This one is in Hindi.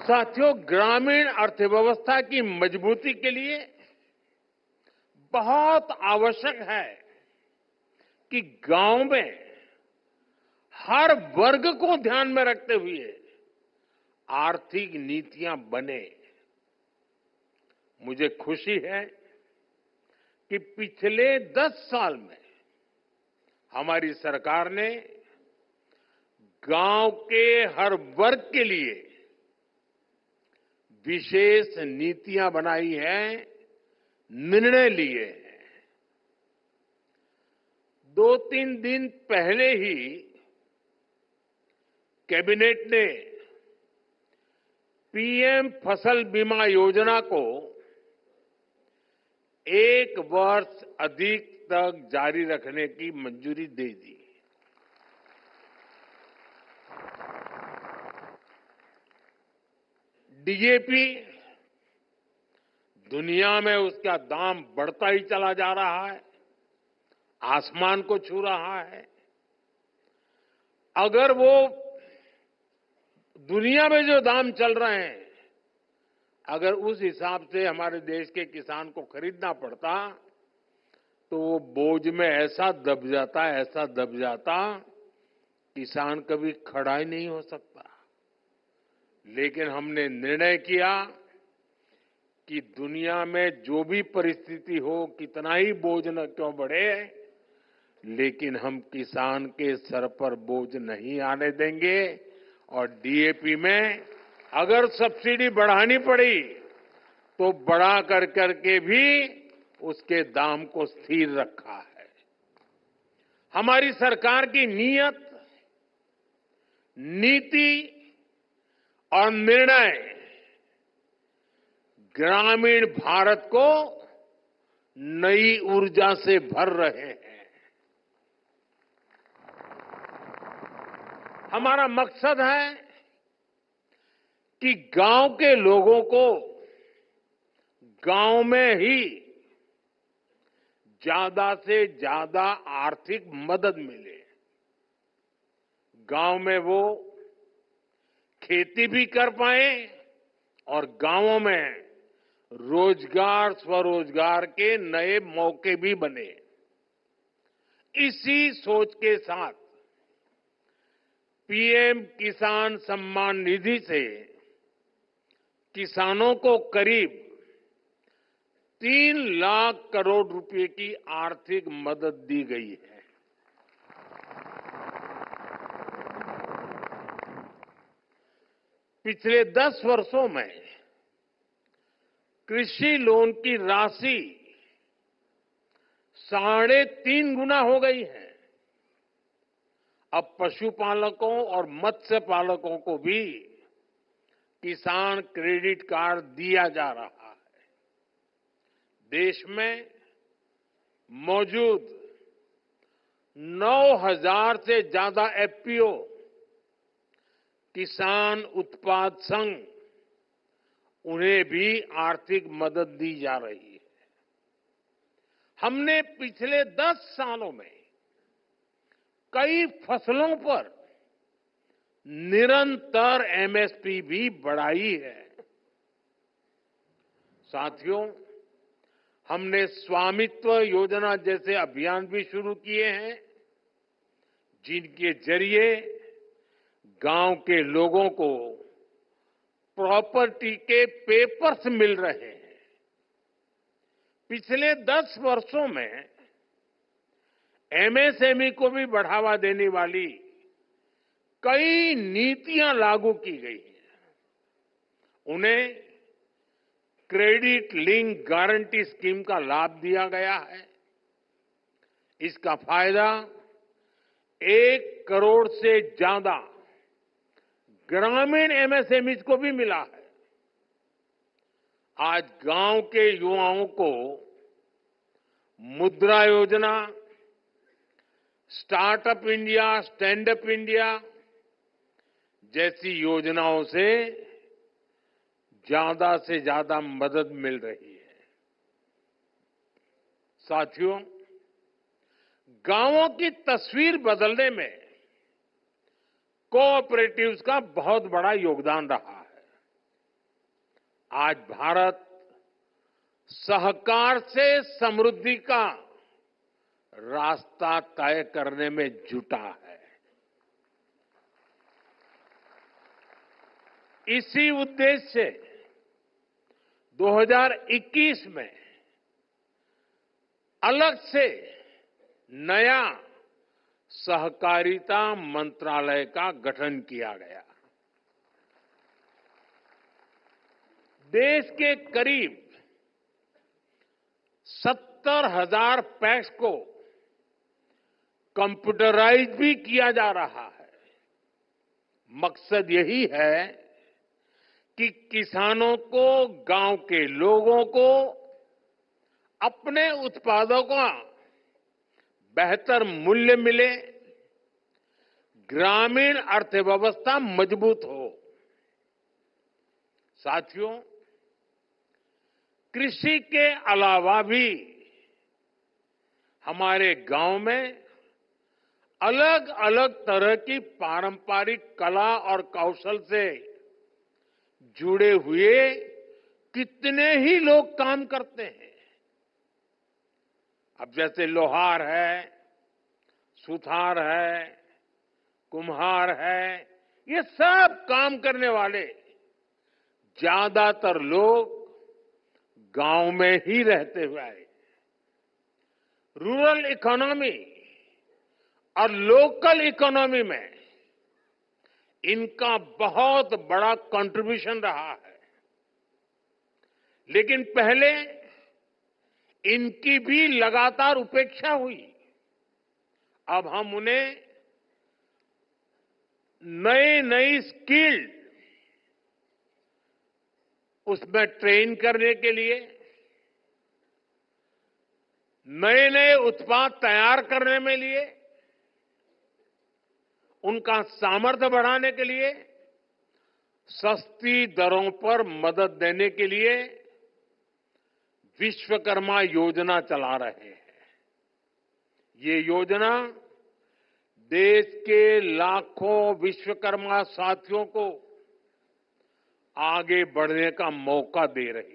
साथियों, ग्रामीण अर्थव्यवस्था की मजबूती के लिए बहुत आवश्यक है कि गांव में हर वर्ग को ध्यान में रखते हुए आर्थिक नीतियां बने। मुझे खुशी है कि पिछले 10 साल में हमारी सरकार ने गांव के हर वर्ग के लिए विशेष नीतियां बनाई हैं, निर्णय लिए हैं। 2-3 दिन पहले ही कैबिनेट ने पीएम फसल बीमा योजना को 1 वर्ष अधिक तक जारी रखने की मंजूरी दे दी। डीएपी दुनिया में उसका दाम बढ़ता ही चला जा रहा है, आसमान को छू रहा है। अगर वो दुनिया में जो दाम चल रहे हैं, अगर उस हिसाब से हमारे देश के किसान को खरीदना पड़ता तो वो बोझ में ऐसा दब जाता किसान कभी खड़ा ही नहीं हो सकता। लेकिन हमने निर्णय किया कि दुनिया में जो भी परिस्थिति हो, कितना ही बोझ न क्यों बढ़े, लेकिन हम किसान के सर पर बोझ नहीं आने देंगे। और डीएपी में अगर सब्सिडी बढ़ानी पड़ी तो बढ़ा करके भी उसके दाम को स्थिर रखा है। हमारी सरकार की नीयत, नीति और निर्णय ग्रामीण भारत को नई ऊर्जा से भर रहे हैं। हमारा मकसद है कि गांव के लोगों को गांव में ही ज्यादा से ज्यादा आर्थिक मदद मिले। गांव में वो खेती भी कर पाए और गांवों में रोजगार, स्वरोजगार के नए मौके भी बने। इसी सोच के साथ पीएम किसान सम्मान निधि से किसानों को करीब 3 लाख करोड़ रुपए की आर्थिक मदद दी गई है। पिछले 10 वर्षों में कृषि लोन की राशि 3.5 गुना हो गई है। अब पशुपालकों और मत्स्य पालकों को भी किसान क्रेडिट कार्ड दिया जा रहा है। देश में मौजूद 9,000 से ज्यादा एफपीओ, किसान उत्पाद संघ, उन्हें भी आर्थिक मदद दी जा रही है। हमने पिछले 10 सालों में कई फसलों पर निरंतर एमएसपी भी बढ़ाई है। साथियों, हमने स्वामित्व योजना जैसे अभियान भी शुरू किए हैं, जिनके जरिए गांव के लोगों को प्रॉपर्टी के पेपर्स मिल रहे हैं। पिछले 10 वर्षों में एमएसएमई को भी बढ़ावा देने वाली कई नीतियां लागू की गई हैं। उन्हें क्रेडिट लिंक गारंटी स्कीम का लाभ दिया गया है। इसका फायदा 1 करोड़ से ज्यादा ग्रामीण एमएसएमई को भी मिला है। आज गांव के युवाओं को मुद्रा योजना, startup India, stand up India जैसी योजनाओं से ज्यादा मदद मिल रही है। साथियों, गांवों की तस्वीर बदलने में कोऑपरेटिव्स का बहुत बड़ा योगदान रहा है। आज भारत सहकार से समृद्धि का रास्ता तय करने में जुटा है। इसी उद्देश्य से 2021 में अलग से नया सहकारिता मंत्रालय का गठन किया गया। देश के करीब 70,000 पैक्स को कंप्यूटराइज भी किया जा रहा है। मकसद यही है कि किसानों को, गांव के लोगों को अपने उत्पादों का बेहतर मूल्य मिले, ग्रामीण अर्थव्यवस्था मजबूत हो। साथियों, कृषि के अलावा भी हमारे गांव में अलग अलग तरह की पारंपरिक कला और कौशल से जुड़े हुए कितने ही लोग काम करते हैं। अब जैसे लोहार है, सुथार है, कुम्हार है, ये सब काम करने वाले ज्यादातर लोग गांव में ही रहते हुए आए। रूरल इकोनॉमी और लोकल इकोनॉमी में इनका बहुत बड़ा कंट्रीब्यूशन रहा है। लेकिन पहले इनकी भी लगातार उपेक्षा हुई। अब हम उन्हें नई स्किल उसमें ट्रेन करने के लिए, नए उत्पाद तैयार करने में लिए, उनका सामर्थ्य बढ़ाने के लिए, सस्ती दरों पर मदद देने के लिए विश्वकर्मा योजना चला रहे हैं। ये योजना देश के लाखों विश्वकर्मा साथियों को आगे बढ़ने का मौका दे रही है।